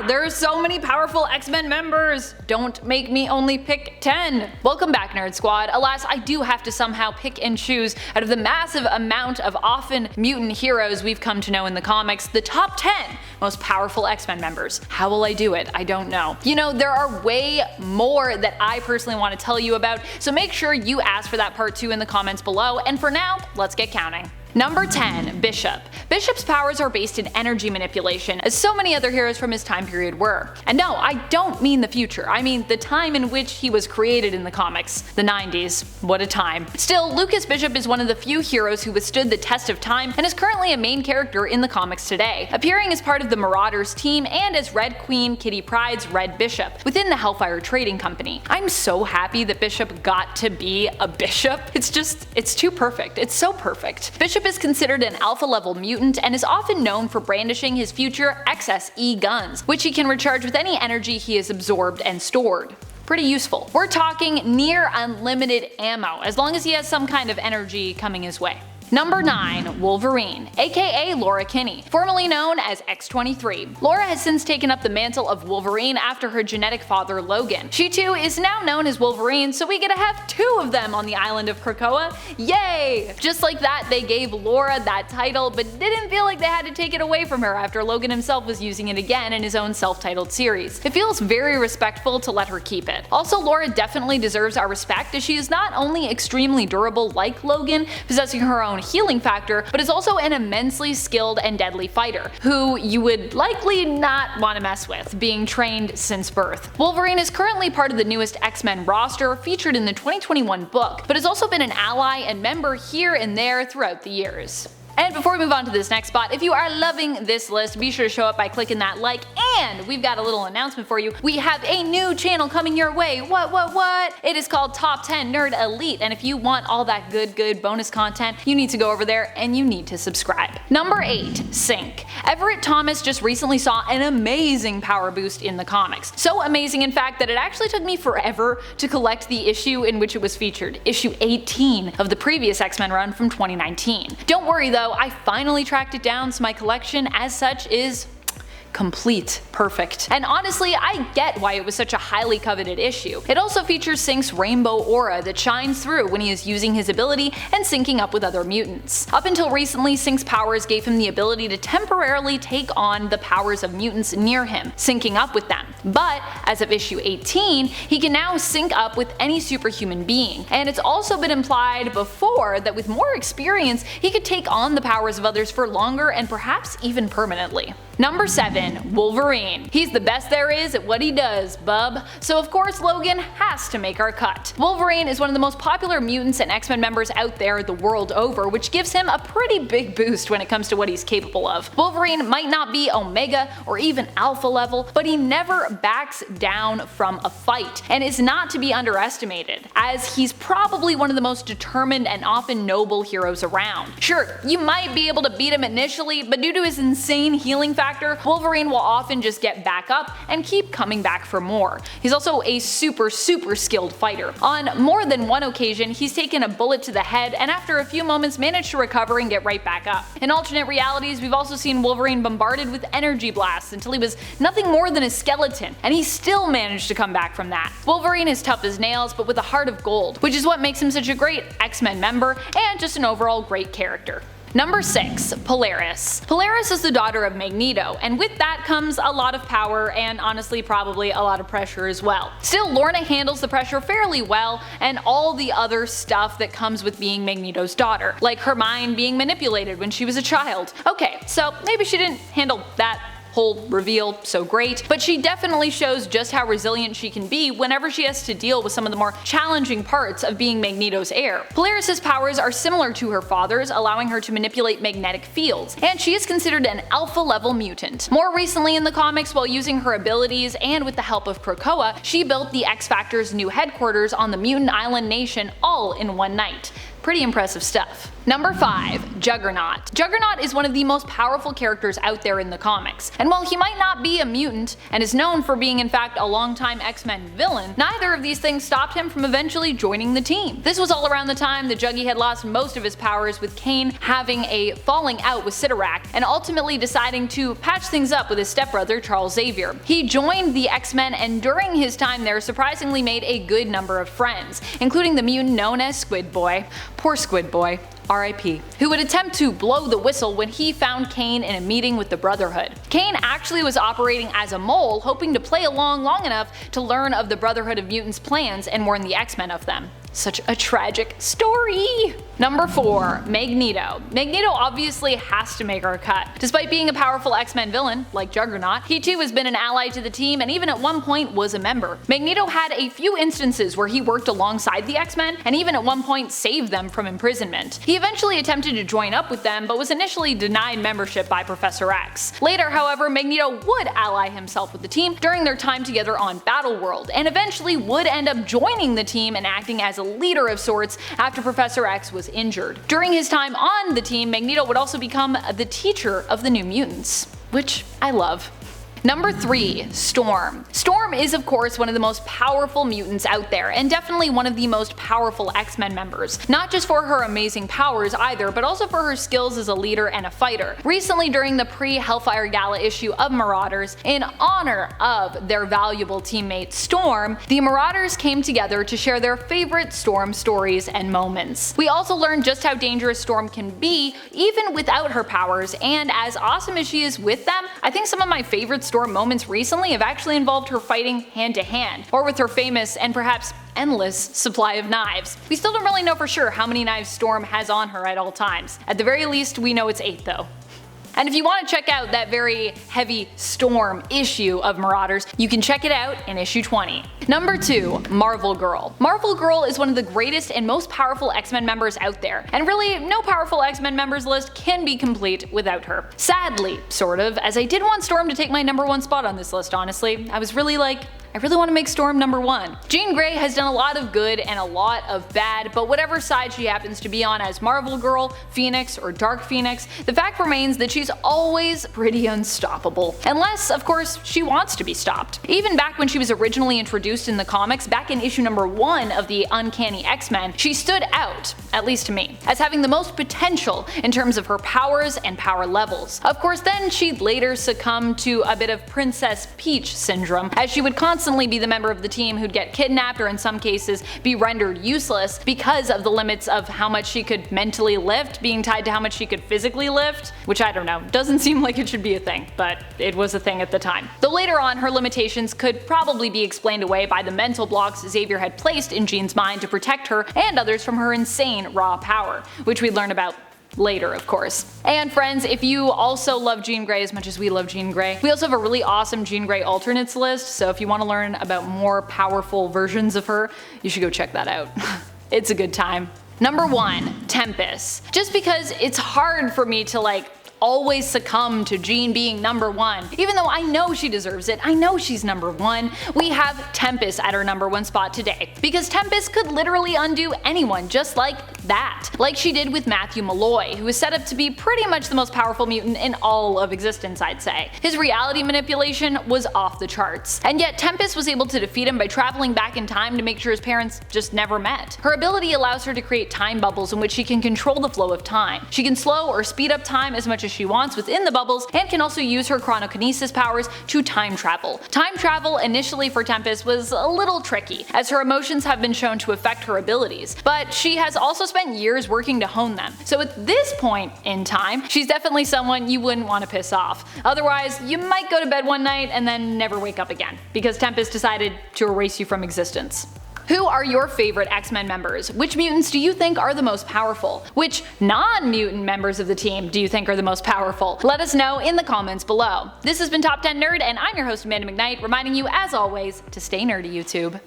Wow, there are so many powerful X-Men members! Don't make me only pick 10! Welcome back, Nerd Squad. Alas, I do have to somehow pick and choose out of the massive amount of often mutant heroes we've come to know in the comics, the top 10 most powerful X-Men members. How will I do it? I don't know. You know, there are way more that I personally want to tell you about, so make sure you ask for that part 2 in the comments below, and for now, let's get counting. Number 10. Bishop. Bishop's powers are based in energy manipulation, as so many other heroes from his time period were. And no, I don't mean the future, I mean the time in which he was created in the comics. The 90s. What a time. Still, Lucas Bishop is one of the few heroes who withstood the test of time and is currently a main character in the comics today, appearing as part of the Marauders team and as Red Queen Kitty Pryde's Red Bishop within the Hellfire Trading Company. I'm so happy that Bishop got to be a bishop. It's too perfect. It's so perfect. Bishop is considered an alpha level mutant and is often known for brandishing his future XSE guns, which he can recharge with any energy he has absorbed and stored. Pretty useful. We're talking near unlimited ammo, as long as he has some kind of energy coming his way. Number 9. Wolverine, aka Laura Kinney, formerly known as X-23. Laura has since taken up the mantle of Wolverine after her genetic father Logan. She too is now known as Wolverine, so we get to have 2 of them on the island of Krakoa. Yay! Just like that, they gave Laura that title, but didn't feel like they had to take it away from her after Logan himself was using it again in his own self-titled series. It feels very respectful to let her keep it. Also, Laura definitely deserves our respect, as she is not only extremely durable like Logan, possessing her own healing factor, but is also an immensely skilled and deadly fighter, who you would likely not want to mess with, being trained since birth. Wolverine is currently part of the newest X-Men roster, featured in the 2021 book, but has also been an ally and member here and there throughout the years. And before we move on to this next spot, if you are loving this list, be sure to show up by clicking that like, and we've got a little announcement for you. We have a new channel coming your way. What? It is called Top 10 Nerd Elite, and if you want all that good bonus content, you need to go over there and you need to subscribe. Number 8. Synch. Everett Thomas just recently saw an amazing power boost in the comics. So amazing in fact that it actually took me forever to collect the issue in which it was featured, issue 18 of the previous X-Men run from 2019. Don't worry though, I finally tracked it down, so my collection as such is complete. Perfect. And honestly, I get why it was such a highly coveted issue. It also features Synch's rainbow aura that shines through when he is using his ability and syncing up with other mutants. Up until recently, Synch's powers gave him the ability to temporarily take on the powers of mutants near him, syncing up with them. But as of issue 18, he can now sync up with any superhuman being. And it's also been implied before that with more experience, he could take on the powers of others for longer and perhaps even permanently. Number 7. Wolverine. He's the best there is at what he does, bub. So of course Logan has to make our cut. Wolverine is one of the most popular mutants and X-Men members out there the world over, which gives him a pretty big boost when it comes to what he's capable of. Wolverine might not be Omega or even Alpha level, but he never backs down from a fight, and is not to be underestimated, as he's probably one of the most determined and often noble heroes around. Sure, you might be able to beat him initially, but due to his insane healing factor, Wolverine will often just get back up and keep coming back for more. He's also a super skilled fighter. On more than one occasion, he's taken a bullet to the head and after a few moments managed to recover and get right back up. In alternate realities, we've also seen Wolverine bombarded with energy blasts until he was nothing more than a skeleton, and he still managed to come back from that. Wolverine is tough as nails, but with a heart of gold, which is what makes him such a great X-Men member and just an overall great character. Number 6. Polaris. Polaris is the daughter of Magneto, and with that comes a lot of power and honestly probably a lot of pressure as well. Still, Lorna handles the pressure fairly well and all the other stuff that comes with being Magneto's daughter, like her mind being manipulated when she was a child. Okay, so maybe she didn't handle that whole reveal so great, but she definitely shows just how resilient she can be whenever she has to deal with some of the more challenging parts of being Magneto's heir. Polaris' powers are similar to her father's, allowing her to manipulate magnetic fields, and she is considered an alpha level mutant. More recently in the comics, while using her abilities and with the help of Krakoa, she built the X-Factor's new headquarters on the mutant island nation all in one night. Pretty impressive stuff. Number 5. Juggernaut. Juggernaut is one of the most powerful characters out there in the comics, and while he might not be a mutant, and is known for being in fact a longtime X-Men villain, neither of these things stopped him from eventually joining the team. This was all around the time that Juggy had lost most of his powers, with Kane having a falling out with Sidorak, and ultimately deciding to patch things up with his stepbrother Charles Xavier. He joined the X-Men, and during his time there surprisingly made a good number of friends, including the mutant known as Squid Boy. Poor Squid Boy. R.I.P. Who would attempt to blow the whistle when he found Kane in a meeting with the Brotherhood. Kane actually was operating as a mole, hoping to play along long enough to learn of the Brotherhood of Mutants' plans and warn the X-Men of them. Such a tragic story! Number 4. Magneto. Magneto obviously has to make our cut. Despite being a powerful X-Men villain, like Juggernaut, he too has been an ally to the team and even at one point was a member. Magneto had a few instances where he worked alongside the X-Men and even at one point saved them from imprisonment. He eventually attempted to join up with them, but was initially denied membership by Professor X. Later, however, Magneto would ally himself with the team during their time together on Battleworld, and eventually would end up joining the team and acting as a leader of sorts after Professor X was injured. During his time on the team, Magneto would also become the teacher of the New Mutants, which I love. Number 3. Storm. Storm is of course one of the most powerful mutants out there, and definitely one of the most powerful X-Men members. Not just for her amazing powers either, but also for her skills as a leader and a fighter. Recently, during the pre-Hellfire Gala issue of Marauders, in honor of their valuable teammate Storm, the Marauders came together to share their favorite Storm stories and moments. We also learned just how dangerous Storm can be even without her powers, and as awesome as she is with them, I think some of my favorite Storm moments recently have actually involved her fighting hand to hand, or with her famous and perhaps endless supply of knives. We still don't really know for sure how many knives Storm has on her at all times. At the very least, we know it's 8 though. And if you want to check out that very heavy Storm issue of Marauders, you can check it out in issue 20. Number 2. Marvel Girl. Marvel Girl is one of the greatest and most powerful X-Men members out there, and really no powerful X-Men members list can be complete without her. Sadly, sort of, as I did want Storm to take my number 1 spot on this list, honestly. I was really like, I really want to make Storm number 1. Jean Grey has done a lot of good and a lot of bad, but whatever side she happens to be on as Marvel Girl, Phoenix, or Dark Phoenix, the fact remains that she's always pretty unstoppable. Unless, of course, she wants to be stopped. Even back when she was originally introduced in the comics, back in issue number 1 of the Uncanny X-Men, she stood out, at least to me, as having the most potential in terms of her powers and power levels. Of course, then she'd later succumb to a bit of Princess Peach syndrome, as she would constantly be the member of the team who'd get kidnapped or in some cases be rendered useless because of the limits of how much she could mentally lift being tied to how much she could physically lift, which I don't know, doesn't seem like it should be a thing, but it was a thing at the time. Though later on her limitations could probably be explained away by the mental blocks Xavier had placed in Jean's mind to protect her and others from her insane raw power, which we'd learn about later, of course. And friends, if you also love Jean Grey as much as we love Jean Grey, we also have a really awesome Jean Grey alternates list, so if you want to learn about more powerful versions of her, you should go check that out. It's a good time. Number 1. Tempus. Just because it's hard for me to always succumb to Jean being number 1. Even though I know she deserves it, I know she's number 1, we have Tempus at her number 1 spot today. Because Tempus could literally undo anyone just like that. Like she did with Matthew Malloy, who is set up to be pretty much the most powerful mutant in all of existence, I'd say. His reality manipulation was off the charts. And yet Tempus was able to defeat him by traveling back in time to make sure his parents just never met. Her ability allows her to create time bubbles in which she can control the flow of time. She can slow or speed up time as much as she wants within the bubbles, and can also use her chronokinesis powers to time travel. Time travel initially for Tempus was a little tricky, as her emotions have been shown to affect her abilities, but she has also spent years working to hone them. So at this point in time, she's definitely someone you wouldn't want to piss off. Otherwise, you might go to bed one night and then never wake up again, because Tempus decided to erase you from existence. Who are your favorite X-Men members? Which mutants do you think are the most powerful? Which non-mutant members of the team do you think are the most powerful? Let us know in the comments below. This has been Top 10 Nerd, and I'm your host Amanda McKnight, reminding you as always to stay nerdy, YouTube.